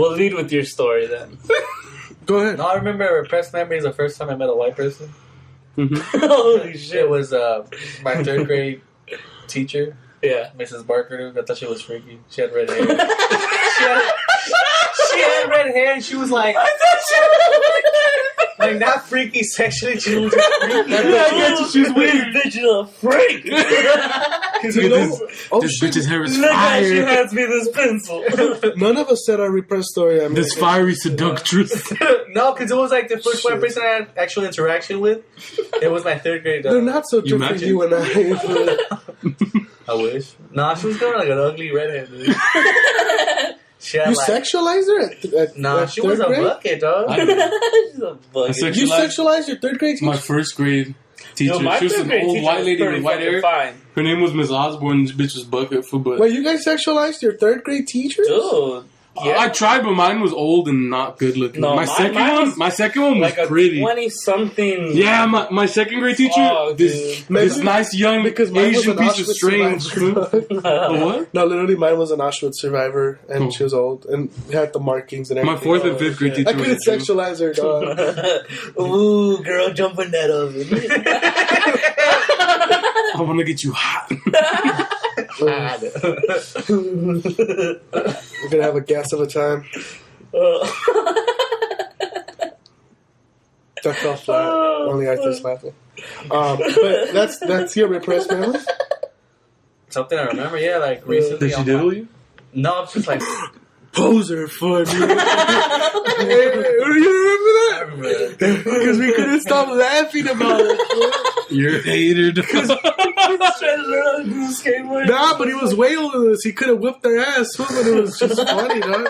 We'll lead with your story then. Go ahead. No, I remember repressed memories the first time I met a white person. Holy shit. It was my 3rd grade teacher. Yeah. Mrs. Barker. I thought she was freaky. She had red hair. she had red hair and she was like... I thought she was like not freaky sexually. She was just freaky. She was weird. Bitch is a freak. This bitch's hair is Look how she fire. hands me this pencil. None of us said our repressed story. I mean, This fiery seductress. No, because it was like the first white person I had actual interaction with. It was my 3rd grade. They're not so You different, imagine? you and I. I wish. Nah, she was kind of like an ugly redhead, dude. She had You like, sexualized her at Nah, she was a 3rd grade? bucket, dog. She's a bucket. You sexualized your 3rd grade teacher? My 1st grade teacher. Yo, my She was 3rd an grade old teacher white was lady pretty with white fucking hair. fine. Her name was Miss Osborne. This bitch was bucket for but. Wait, you guys sexualized your 3rd grade teacher? Dude. Yeah. I tried, but mine was old and not good looking. No, my second one was like a pretty. 20-something. Yeah, my 2nd grade teacher, Oh, this dude. nice young Because mine was Asian an piece of Auschwitz strange. survivor. What? No, literally, mine was an Auschwitz survivor, and she was old, and had the markings and My everything. 4th and 5th grade teacher. I couldn't was a Jew. sexualize her, dog. Ooh, girl, jump in that oven. I want to get you hot. We're gonna have a gas of a time. That fell flat. Only Arthur's laughing. But that's your repressed memory? Something I remember, yeah, like recently. Did she diddle you? No, I'm just like... Poser for me. You remember that? I remember that. Because we couldn't stop laughing about it. You're a hater. Nah, but he was way older than us. He could have whipped their ass, but it was just funny, dog.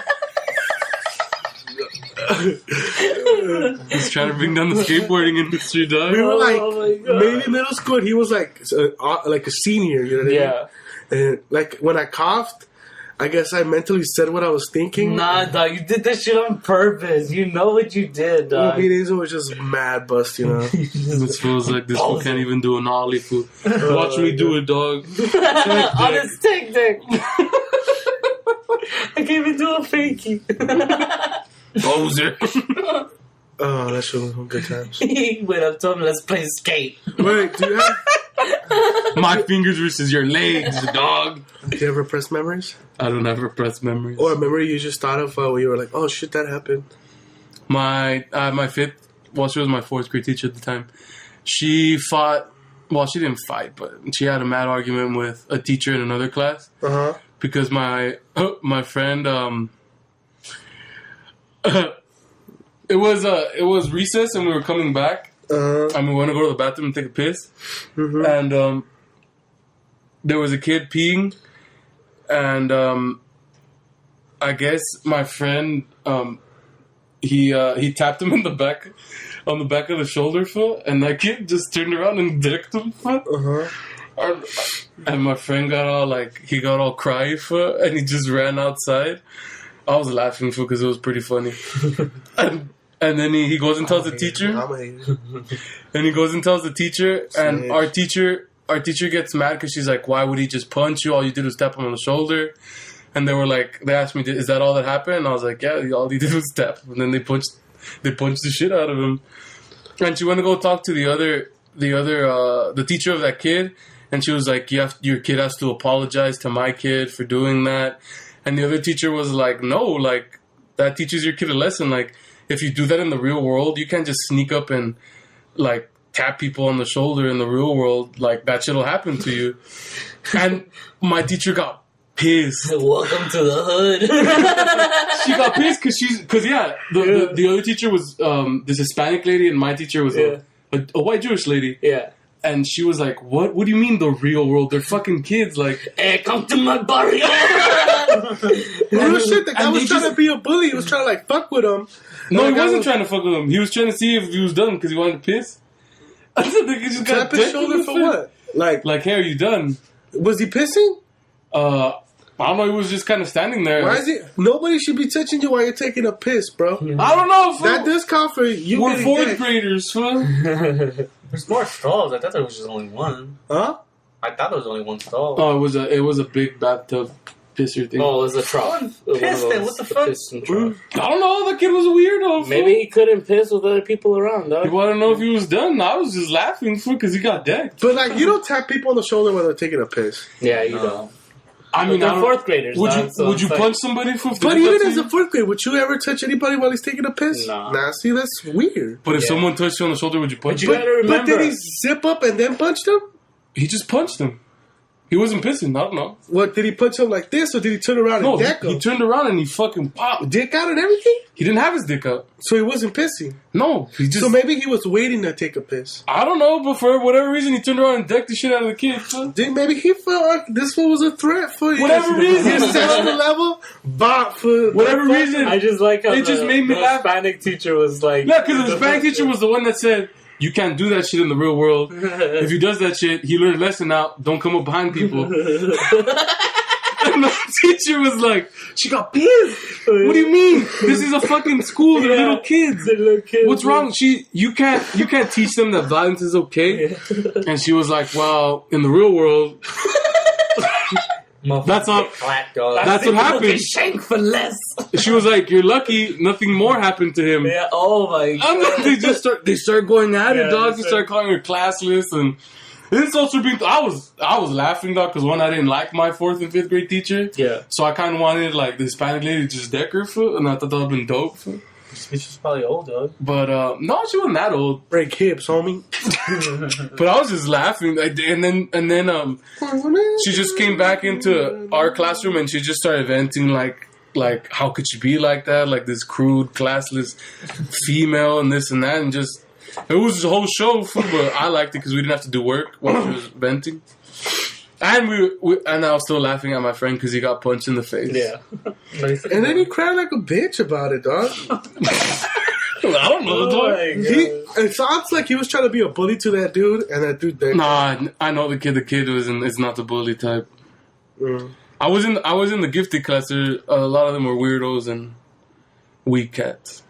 He's trying to bring down the skateboarding industry, dog. We were like my God. maybe middle school, and he was like a senior, you know what I mean? Yeah. And like when I coughed, I guess I mentally said what I was thinking. Nah, dog, you did this shit on purpose. You know what you did, dog. I mean, Hazel was just mad bust, you know. This feels like this fool can't even do an ollie fool. Watch me do it, dog. On his stick dick. I can't even do a fakie. Poser. Oh, that shit was good times. He went up to him, let's play skate. Wait, do you have My fingers versus your legs, dog. Do you have repressed memories? I don't have repressed memories. Or a memory you just thought of where you were like, oh shit, that happened? My 5th, well, she was my 4th grade teacher at the time. She fought, well, she didn't fight, but she had a mad argument with a teacher in another class. Uh-huh. Because my friend, it was recess and we were coming back. And we went to go to the bathroom and take a piss. Mm-hmm. And there was a kid peeing. And I guess my friend, he tapped him in the back, on the back of the shoulder, foot, and that kid just turned around and dicked him, foot. Uh-huh. And my friend got all cry, foot, and he just ran outside. I was laughing, foot, because it was pretty funny. And then he goes and tells the teacher. And he goes and tells the teacher, and our teacher gets mad because she's like, "Why would he just punch you? All you did was tap him on the shoulder." And they asked me, "Is that all that happened?" And I was like, "Yeah, all he did was tap." And then they punched the shit out of him. And she went to go talk to the teacher of that kid, and she was like, "Your kid has to apologize to my kid for doing that." And the other teacher was like, "No, like that teaches your kid a lesson. Like if you do that in the real world, you can't just sneak up and like tap people on the shoulder in the real world. Like that shit'll happen to you." And my teacher got pissed. Welcome to the hood. She got pissed because the other teacher was this Hispanic lady, and my teacher was a white Jewish lady. Yeah. And she was like, "What? What do you mean the real world? They're fucking kids. Like, Hey, come to my barrio." Real shit, the guy was trying to be a bully. He was trying to like fuck with him. No, he wasn't trying to fuck with him. He was trying to see if he was done because he wanted to piss. I think he just got Tap his shoulder for what? Like, hey, are you done? Was he pissing? I don't know. He was just kind of standing there. Why is he? Nobody should be touching you while you're taking a piss, bro. I don't know. Fool. That does count for you. We're getting 4th dick. graders, fool. There's more stalls. I thought there was just only one. Huh? I thought there was only one stall. Oh, it was a big bathtub. pisser thing. Oh, it was a trough. Pissed it, what the fuck? I don't know. The kid was a weirdo. Maybe he couldn't piss with other people around, dog. You want to know if he was done? I was just laughing because he got decked. But like, you don't tap people on the shoulder when they're taking a piss. Yeah, you don't. I mean, they're fourth graders. Would you punch somebody for? But even as a fourth grade, would you ever touch anybody while he's taking a piss? No. Nah, see, that's weird. But if someone touched you on the shoulder, would you punch? But you gotta remember. But did he zip up and then punched him? He just punched him. He wasn't pissing. I don't know. What, did he punch him like this, or did he turn around and deck him? He turned around and he fucking popped. Dick out and everything? He didn't have his dick out. So he wasn't pissing? No, he just... So maybe he was waiting to take a piss. I don't know, but for whatever reason, he turned around and decked the shit out of the kid. So. Maybe he felt like this one was a threat for you. Whatever reason. He sat on the level, bop for... Whatever reason. I just like how it just made me laugh. Hispanic teacher was like... Yeah, because the Hispanic teacher was the one that said, you can't do that shit in the real world. If he does that shit, he learned a lesson out. Don't come up behind people. And the teacher was like, she got pissed. What do you mean? This is a fucking school. They're little kids. They're little kids. What's wrong? You can't teach them that violence is okay. And she was like, well, in the real world, that's all. That's what happened. Shank for less. She was like, "You're lucky. Nothing more happened to him." Yeah. Oh my god. They start going at it, dog. They they start calling her classless and insults were being. I was laughing, dog, because one, I didn't like my 4th and 5th grade teacher. Yeah. So I kind of wanted like the Hispanic lady to just deck her foot, and I thought that would have been dope. She's probably old, dog. But no, she wasn't that old. Break hips, homie. But I was just laughing, and then she just came back into our classroom and she just started venting like how could she be like that, like this crude, classless female and this and that, and just it was a whole show. But I liked it because we didn't have to do work while she was venting. And and I was still laughing at my friend because he got punched in the face. Yeah. And then he cried like a bitch about it, dog. I don't know, dog. It sounds like he was trying to be a bully to that dude, and that dude. Nah, I know the kid. The kid is not the bully type. I was in the gifted class. A lot of them were weirdos and weak cats.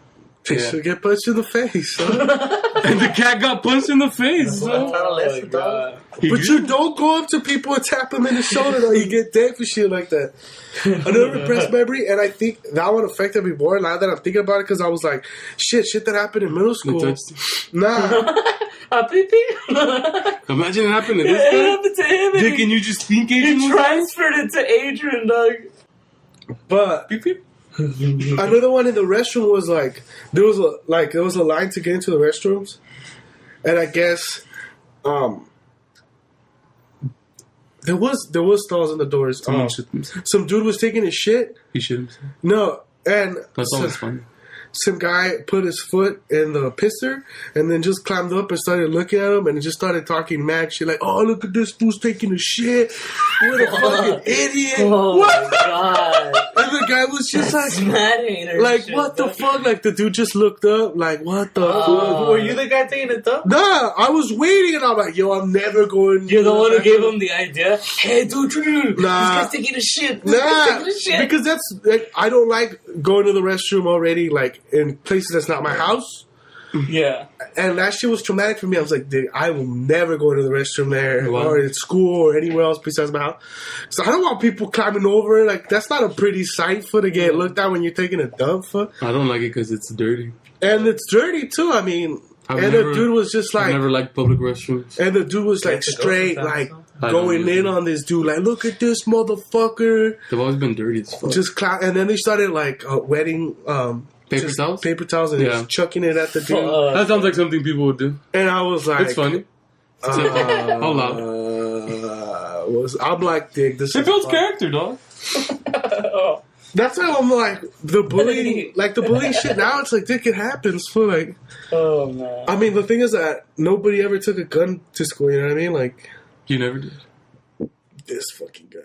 They should get punched in the face, huh? And the cat got punched in the face. But you don't go up to people and tap them in the shoulder, or you get dead for shit like that. Another repressed memory, and I think that one affected me more now that I'm thinking about it, because I was like, shit that happened in middle school. Nah. A pee-pee? Imagine it happened to this It guy. happened to him. Dick, and you just think Adrian He was transferred it to Adrian, dog. But another one in the restroom was like there was a line to get into the restrooms, and I guess there was stalls in the doors. Some dude was taking his shit. He shouldn't. No, and That's always funny. Some guy put his foot in the pisser and then just climbed up and started looking at him and just started talking mad shit like, oh, look at this fool's taking a shit. What a fucking idiot. Oh what? My god. And the guy was just like, mad hater. like, shit, what the fuck? Like, the dude just looked up, like, what the fuck? Were you the guy taking it up? Nah, I was waiting and I'm like, yo, I'm never going. You're the one who gave him the idea. Hey, dude, this Nah. guy's taking a shit. Nah, because that's, like, I don't like going to the restroom already, like, in places that's not my house. Yeah. And that shit was traumatic for me. I was like, dude, I will never go to the restroom there or in school or anywhere else besides my house. So I don't want people climbing over. Like, that's not a pretty sight for to get looked at when you're taking a dump for. I don't like it because it's dirty. And it's dirty too. I mean, the dude was just like, I never liked public restrooms. And the dude was like straight, like going in on this dude, like, look at this motherfucker. They've always been dirty as fuck. Just and then they started like wetting paper towels and just chucking it at the dude. That sounds like something people would do. And I was like, it's funny. Hold on. I'm like, dig, this it builds character, dog. That's why I'm like, the bullying shit now, it's like, dick, it happens for like, oh man. I mean, the thing is that nobody ever took a gun to school, you know what I mean? Like, you never did. This fucking guy.